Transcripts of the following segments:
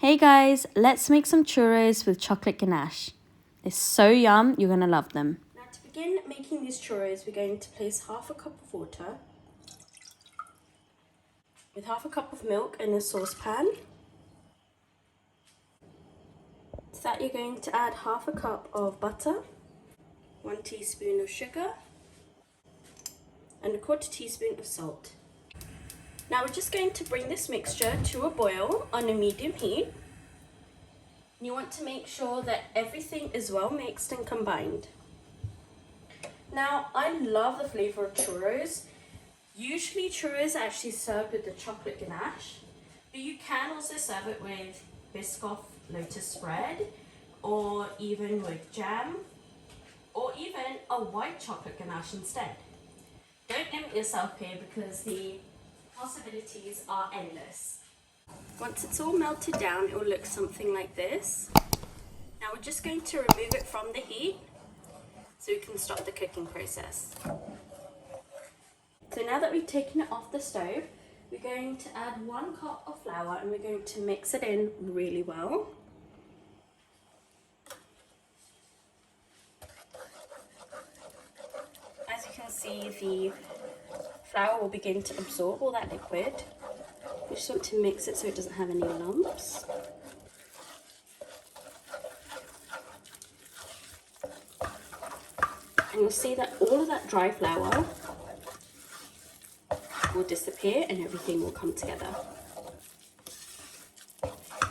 Hey guys, let's make some churros with chocolate ganache. It's so yum, you're gonna love them. Now to begin making these churros, we're going to place half a cup of water with half a cup of milk in a saucepan. To that you're going to add half a cup of butter, 1 teaspoon of sugar, and a 1/4 teaspoon of salt. Now we're just going to bring this mixture to a boil on a medium heat. You want to make sure that everything is well mixed and combined. Now, I love the flavor of churros. Usually churros are actually served with the chocolate ganache, but you can also serve it with Biscoff lotus spread, or even with jam, or even a white chocolate ganache instead. Don't limit yourself here because the possibilities are endless. Once it's all melted down, it will look something like this. Now we're just going to remove it from the heat so we can stop the cooking process. So now that we've taken it off the stove, we're going to add 1 cup of flour and we're going to mix it in really well. As you can see, the flour will begin to absorb all that liquid. We just want to mix it so it doesn't have any lumps. And you'll see that all of that dry flour will disappear and everything will come together.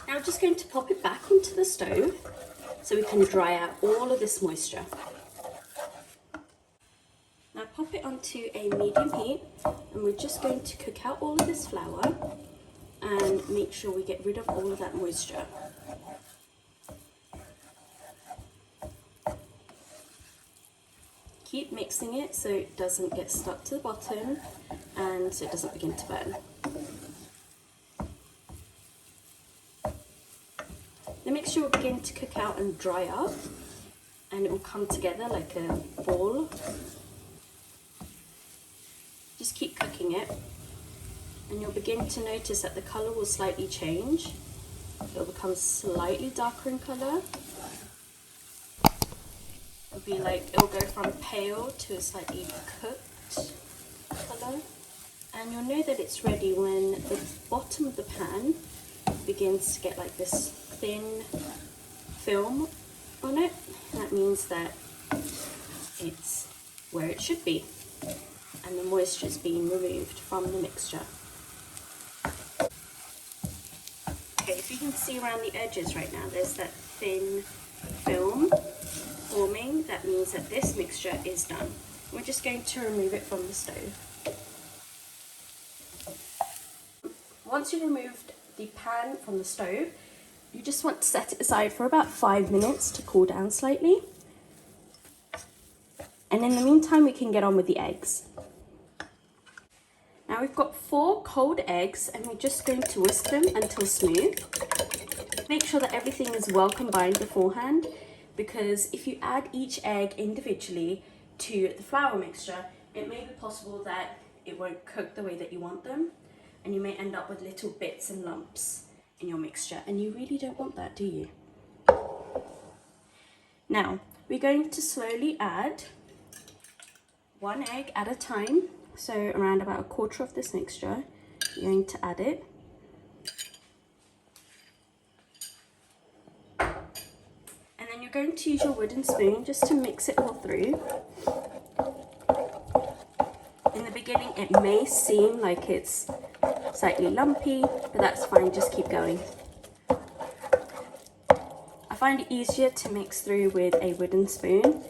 Now we're just going to pop it back onto the stove so we can dry out all of this moisture. Now pop it onto a medium heat and we're just going to cook out all of this flour and make sure we get rid of all of that moisture. Keep mixing it so it doesn't get stuck to the bottom and so it doesn't begin to burn. The mixture will begin to cook out and dry up and it will come together like a ball. Just keep cooking it and you'll begin to notice that the colour will slightly change. It'll become slightly darker in colour. It'll go from pale to a slightly cooked colour. And you'll know that it's ready when the bottom of the pan begins to get like this thin film on it. That means that it's where it should be and the moisture is being removed from the mixture. Okay, if you can see around the edges right now, there's that thin film forming. That means that this mixture is done. We're just going to remove it from the stove. Once you've removed the pan from the stove, you just want to set it aside for about 5 minutes to cool down slightly. And in the meantime, we can get on with the eggs. Now we've got 4 cold eggs and we're just going to whisk them until smooth. Make sure that everything is well combined beforehand, because if you add each egg individually to the flour mixture, it may be possible that it won't cook the way that you want them and you may end up with little bits and lumps in your mixture, and you really don't want that, do you? Now we're going to slowly add 1 egg at a time, so around about 1/4 of this mixture you're going to add it. And then you're going to use your wooden spoon just to mix it all through. In the beginning it may seem like it's slightly lumpy, but that's fine, just keep going. I find it easier to mix through with a wooden spoon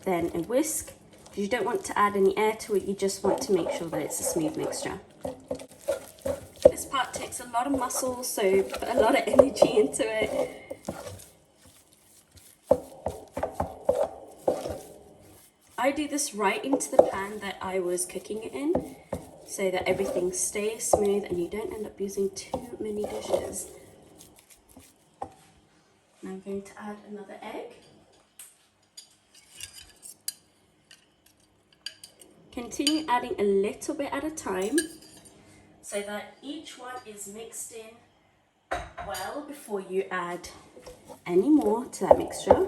than a whisk, because you don't want to add any air to it, you just want to make sure that it's a smooth mixture. This part takes a lot of muscle, so put a lot of energy into it. I do this right into the pan that I was cooking it in, so that everything stays smooth and you don't end up using too many dishes. Now I'm going to add another egg. Continue adding a little bit at a time so that each one is mixed in well before you add any more to that mixture.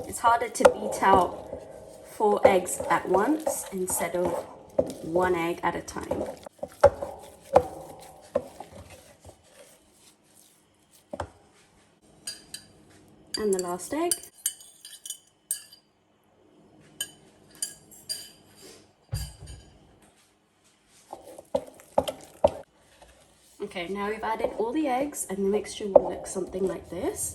It's harder to beat out 4 eggs at once instead of 1 egg at a time. And the last egg. Okay, now we've added all the eggs and the mixture will look something like this.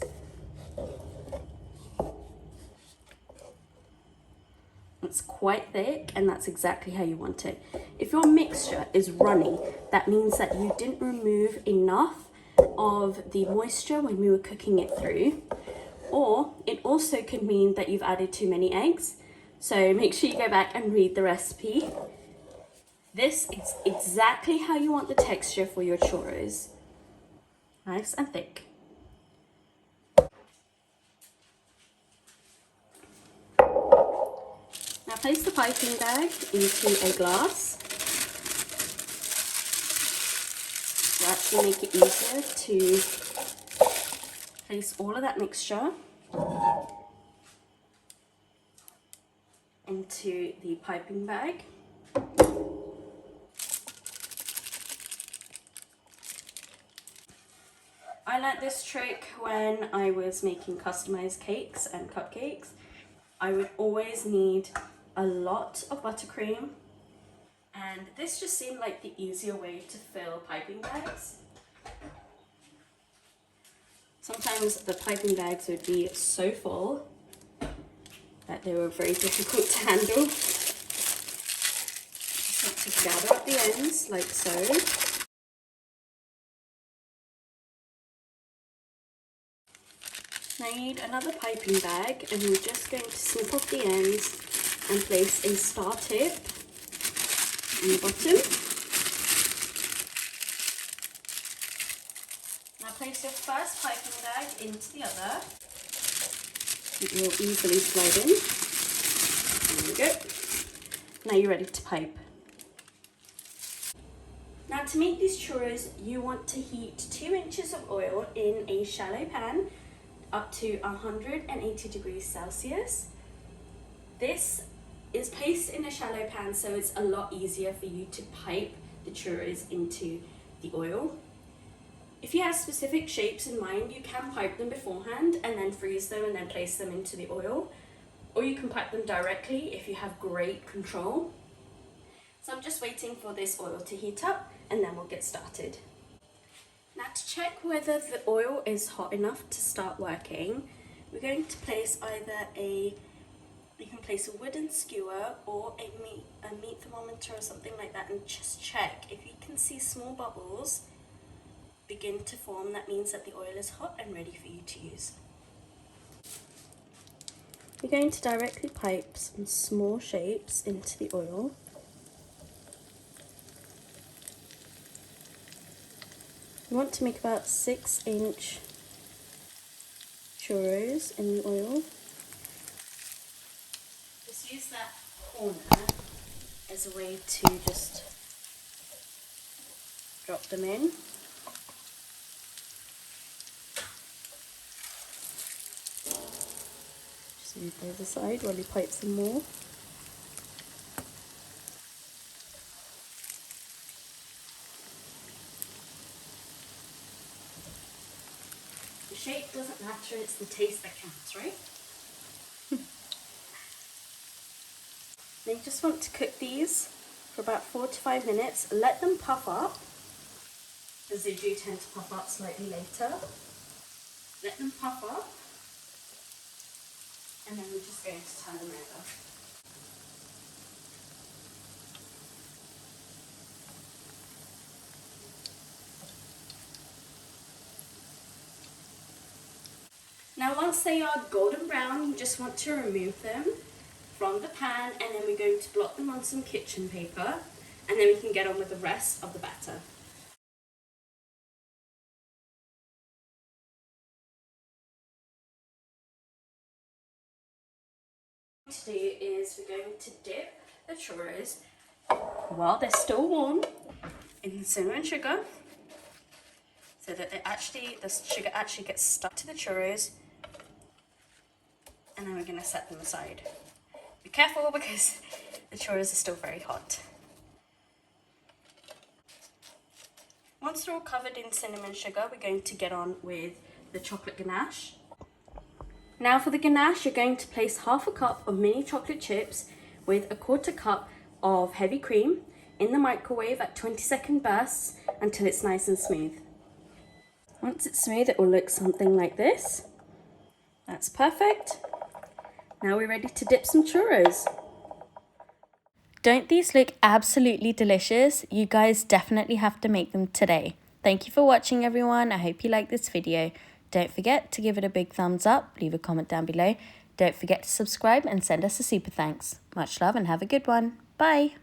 It's quite thick and that's exactly how you want it. If your mixture is runny, that means that you didn't remove enough of the moisture when we were cooking it through. Or it also could mean that you've added too many eggs. So make sure you go back and read the recipe. This is exactly how you want the texture for your churros. Nice and thick. Now place the piping bag into a glass. To actually make it easier to place all of that mixture into the piping bag. I learnt this trick when I was making customized cakes and cupcakes. I would always need a lot of buttercream, and this just seemed like the easier way to fill piping bags. Sometimes the piping bags would be so full that they were very difficult to handle. Just want to gather up the ends like so. Now you need another piping bag, and we're just going to snip off the ends and place a star tip on the bottom. Now place your first piping bag into the other. It will easily slide in. There we go. Now you're ready to pipe. Now to make these churros, you want to heat 2 inches of oil in a shallow pan up to 180 degrees Celsius. This is placed in a shallow pan so it's a lot easier for you to pipe the churros into the oil. If you have specific shapes in mind, you can pipe them beforehand and then freeze them and then place them into the oil. Or you can pipe them directly if you have great control. So I'm just waiting for this oil to heat up and then we'll get started. Now to check whether the oil is hot enough to start working, we're going to place either you can place a wooden skewer or a meat thermometer or something like that, and just check. If you can see small bubbles begin to form, that means that the oil is hot and ready for you to use. We're going to directly pipe some small shapes into the oil. You want to make about 6-inch churros in the oil. Just use that corner as a way to just drop them in. Just move the other side while you pipe some more. The shape doesn't matter, it's the taste that counts, right? Now you just want to cook these for about 4 to 5 minutes. Let them puff up, as they do tend to puff up slightly later. Let them puff up, and then we're just going to turn them over. Now once they are golden brown, you just want to remove them from the pan, and then we're going to blot them on some kitchen paper, and then we can get on with the rest of the batter. What we're going to do is we're going to dip the churros while they're still warm in cinnamon sugar so that the sugar actually gets stuck to the churros. And then we're going to set them aside. Be careful because the churros are still very hot. Once they're all covered in cinnamon sugar, we're going to get on with the chocolate ganache. Now for the ganache, you're going to place half a cup of mini chocolate chips with a 1/4 cup of heavy cream in the microwave at 20-second bursts until it's nice and smooth. Once it's smooth, it will look something like this. That's perfect. Now we're ready to dip some churros. Don't these look absolutely delicious? You guys definitely have to make them today. Thank you for watching, everyone. I hope you liked this video. Don't forget to give it a big thumbs up, leave a comment down below. Don't forget to subscribe and send us a super thanks. Much love and have a good one. Bye.